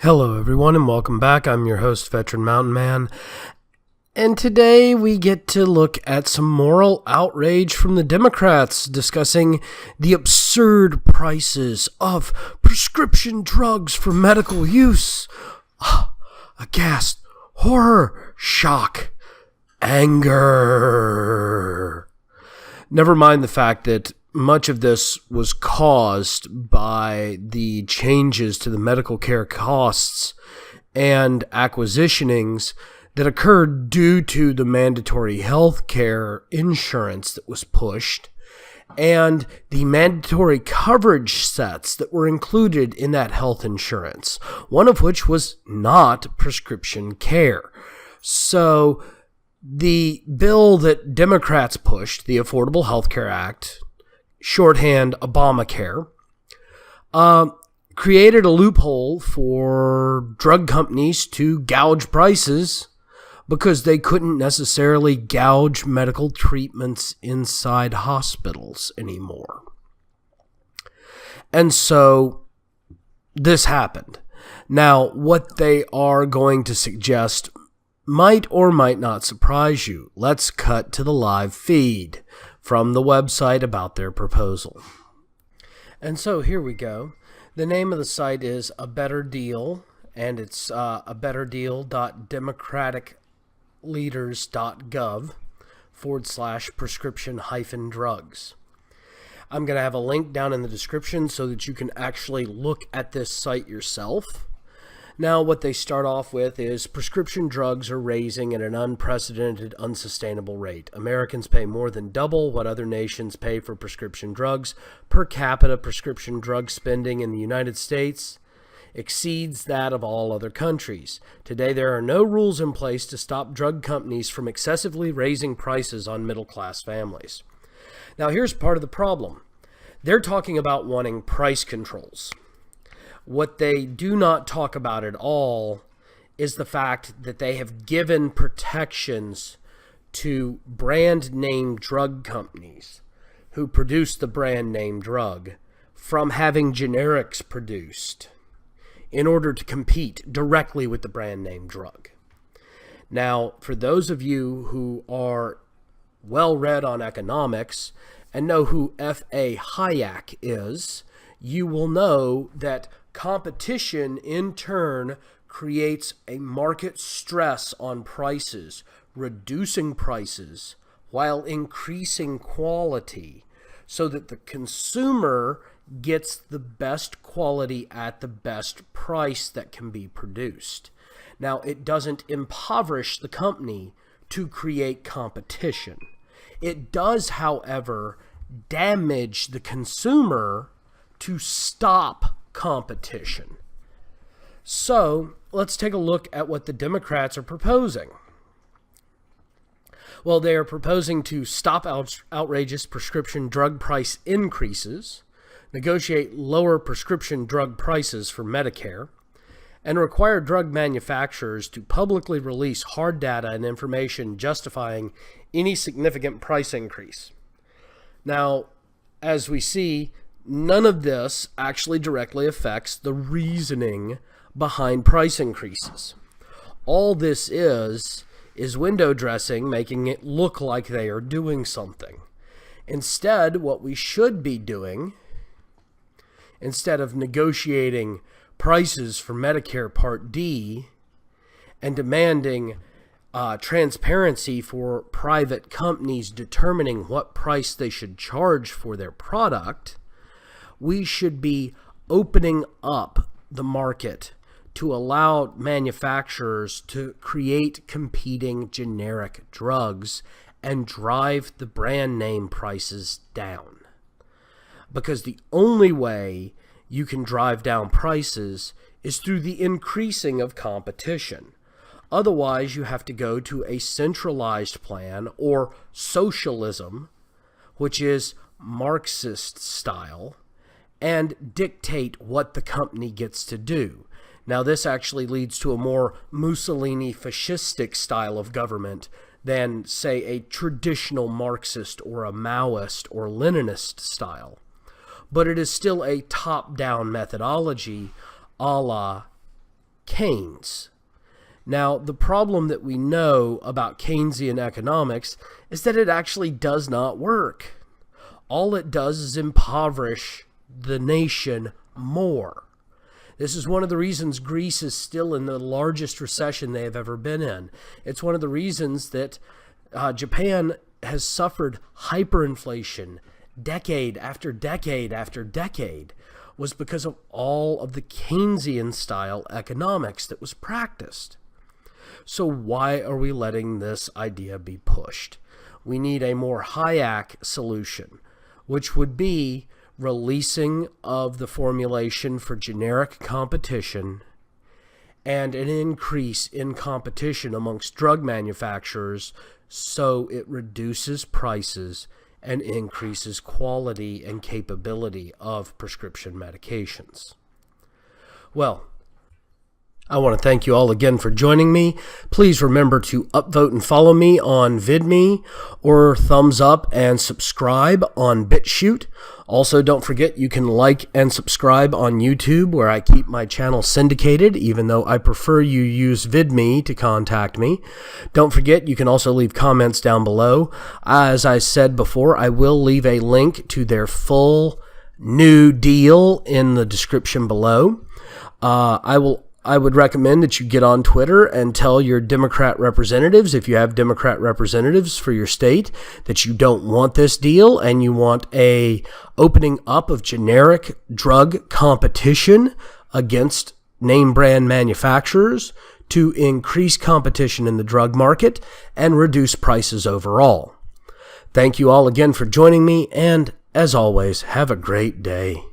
Hello everyone and welcome back. I'm your host, Veteran Mountain Man. And today we get to look at some moral outrage from the Democrats discussing the absurd prices of prescription drugs for medical use. Aghast, horror, shock, anger. Never mind the fact that much of this was caused by the changes to the medical care costs and acquisitionings that occurred due to the mandatory health care insurance that was pushed and the mandatory coverage sets that were included in that health insurance, one of which was not prescription care. So the bill that Democrats pushed, the Affordable Health Care Act, shorthand Obamacare, created a loophole for drug companies to gouge prices because they couldn't necessarily gouge medical treatments inside hospitals anymore. And so this happened. Now, what they are going to suggest might or might not surprise you. Let's cut to the live feed from the website about their proposal. And so here we go. The name of the site is A Better Deal, and it's abetterdeal.democraticleaders.gov/prescription-drugs. I'm going to have a link down in the description so that you can actually look at this site yourself. Now, what they start off with is prescription drugs are raising at an unprecedented, unsustainable rate. Americans pay more than double what other nations pay for prescription drugs. Per capita prescription drug spending in the United States exceeds that of all other countries. Today, there are no rules in place to stop drug companies from excessively raising prices on middle-class families. Now, here's part of the problem. They're talking about wanting price controls. What they do not talk about at all is the fact that they have given protections to brand name drug companies who produce the brand name drug from having generics produced in order to compete directly with the brand name drug. Now, for those of you who are well read on economics and know who F.A.Heyake is, you will know that competition, in turn, creates a market stress on prices, reducing prices while increasing quality so that the consumer gets the best quality at the best price that can be produced. Now, it doesn't impoverish the company to create competition. It does, however, damage the consumer to stop competition. So let's take a look at what the Democrats are proposing. Well, they are proposing to stop outrageous prescription drug price increases, negotiate lower prescription drug prices for Medicare, and require drug manufacturers to publicly release hard data and information justifying any significant price increase. Now, as we see, none of this actually directly affects the reasoning behind price increases. All this is window dressing, making it look like they are doing something. Instead, what we should be doing, instead of negotiating prices for Medicare Part D and demanding transparency for private companies determining what price they should charge for their product, we should be opening up the market to allow manufacturers to create competing generic drugs and drive the brand name prices down. Because the only way you can drive down prices is through the increasing of competition. Otherwise, you have to go to a centralized plan or socialism, which is Marxist style, and dictate what the company gets to do. Now, this actually leads to a more Mussolini fascistic style of government than, say, a traditional Marxist or a Maoist or Leninist style. But it is still a top-down methodology a la Keynes. Now, the problem that we know about Keynesian economics is that it actually does not work. All it does is impoverish the nation more. This is one of the reasons Greece is still in the largest recession they have ever been in. It's one of the reasons that Japan has suffered hyperinflation decade after decade after decade, was because of all of the Keynesian style economics that was practiced. So why are we letting this idea be pushed? We need a more Hayek solution, which would be releasing of the formulation for generic competition and an increase in competition amongst drug manufacturers so it reduces prices and increases quality and capability of prescription medications. Well, I want to thank you all again for joining me. Please remember to upvote and follow me on VidMe, or thumbs up and subscribe on BitChute. Also, don't forget you can like and subscribe on YouTube, where I keep my channel syndicated, even though I prefer you use VidMe to contact me. Don't forget you can also leave comments down below. As I said before, I will leave a link to their full new deal in the description below. I would recommend that you get on Twitter and tell your Democrat representatives, if you have Democrat representatives for your state, that you don't want this deal and you want a opening up of generic drug competition against name brand manufacturers to increase competition in the drug market and reduce prices overall. Thank you all again for joining me, and as always, have a great day.